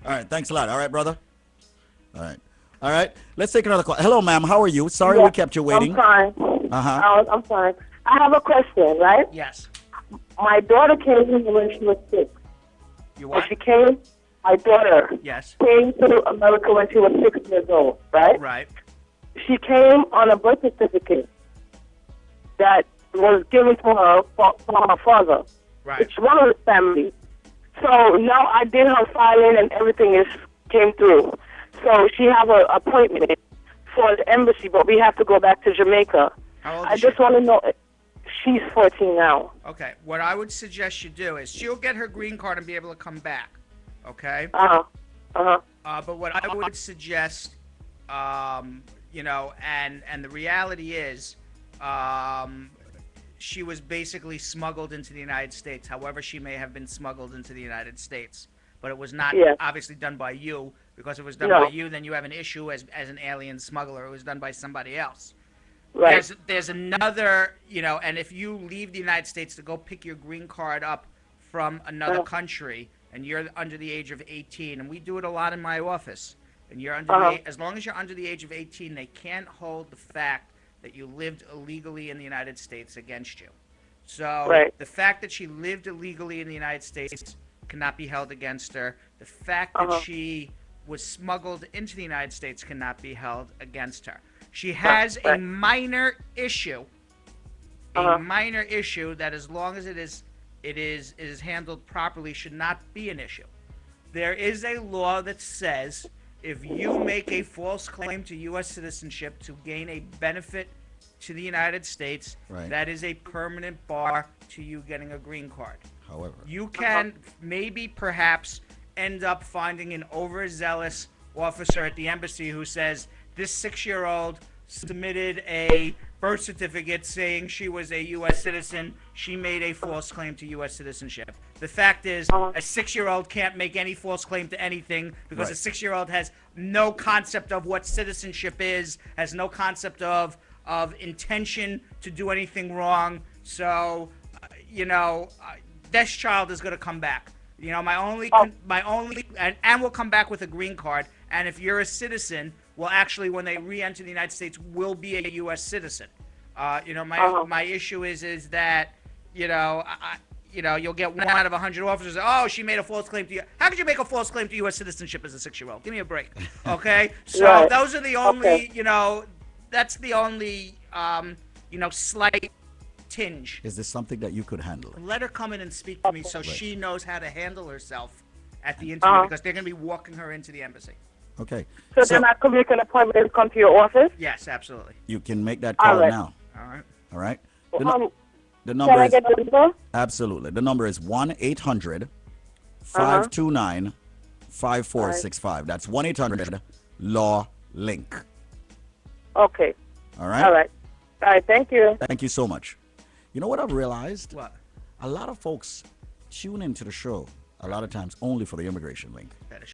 All right. Thanks a lot. All right, brother. All right. All right. Let's take another call. Hello, ma'am. How are you? Sorry we Yes, kept you I'm waiting. fine. Uh-huh. I'm fine. I have a question, right? Yes. My daughter came here when she was 6. You And what? she came, my daughter Yes. came to America when she was 6 years old, right? Right. She came on a birth certificate that was given to her from her father. Right. It's one of his family. So now I did her filing and everything came through. So she have an appointment for the embassy, but we have to go back to Jamaica. How old I is she? just want to know. She's 14 now. Okay. What I would suggest you do is she'll get her green card and be able to come back. Okay. But what I would suggest, and the reality is, she was basically smuggled into the United States. However, she may have been smuggled into the United States, but it was not obviously done by you, because if it was done by you, then you have an issue as an alien smuggler. It was done by somebody else. Right. There's another, and if you leave the United States to go pick your green card up from another country, and you're under the age of 18, and we do it a lot in my office, and you're under as long as you're under the age of 18, they can't hold the fact that you lived illegally in the United States against you. So the fact that she lived illegally in the United States cannot be held against her. The fact that she was smuggled into the United States cannot be held against her. She has a minor issue, that as long as it is handled properly should not be an issue. There is a law that says if you make a false claim to U.S. citizenship to gain a benefit to the United States, that is a permanent bar to you getting a green card. However, you can perhaps end up finding an overzealous officer at the embassy who says this 6-year-old submitted a birth certificate saying she was a U.S. citizen. She made a false claim to U.S. citizenship. The fact is, a 6-year-old can't make any false claim to anything because a 6-year-old has no concept of what citizenship is, has no concept of intention to do anything wrong. So, this child is going to come back. My only, and will come back with a green card. And if you're a citizen, well, actually, when they re-enter the United States, will be a U.S. citizen. My issue is that, you'll get 1 out of 100 officers. Oh, she made a false claim to you. How could you make a false claim to U.S. citizenship as a 6-year-old? Give me a break. Okay? So those are the only, that's the only, slight tinge. is this something that you could handle? Let her come in and speak to me so she knows how to handle herself at the interview because they're going to be walking her into the embassy. Okay. So then I could make an appointment and come to your office? Yes, absolutely. You can make that call now. All right. All right. The Can number I is get the number? absolutely. The number is 1-800-529-5465. That's 1-800-LAW-LINK. Okay. All right. All right. All right. Thank you. Thank you so much. You know what I've realized? What? A lot of folks tune into the show a lot of times only for the immigration link. That is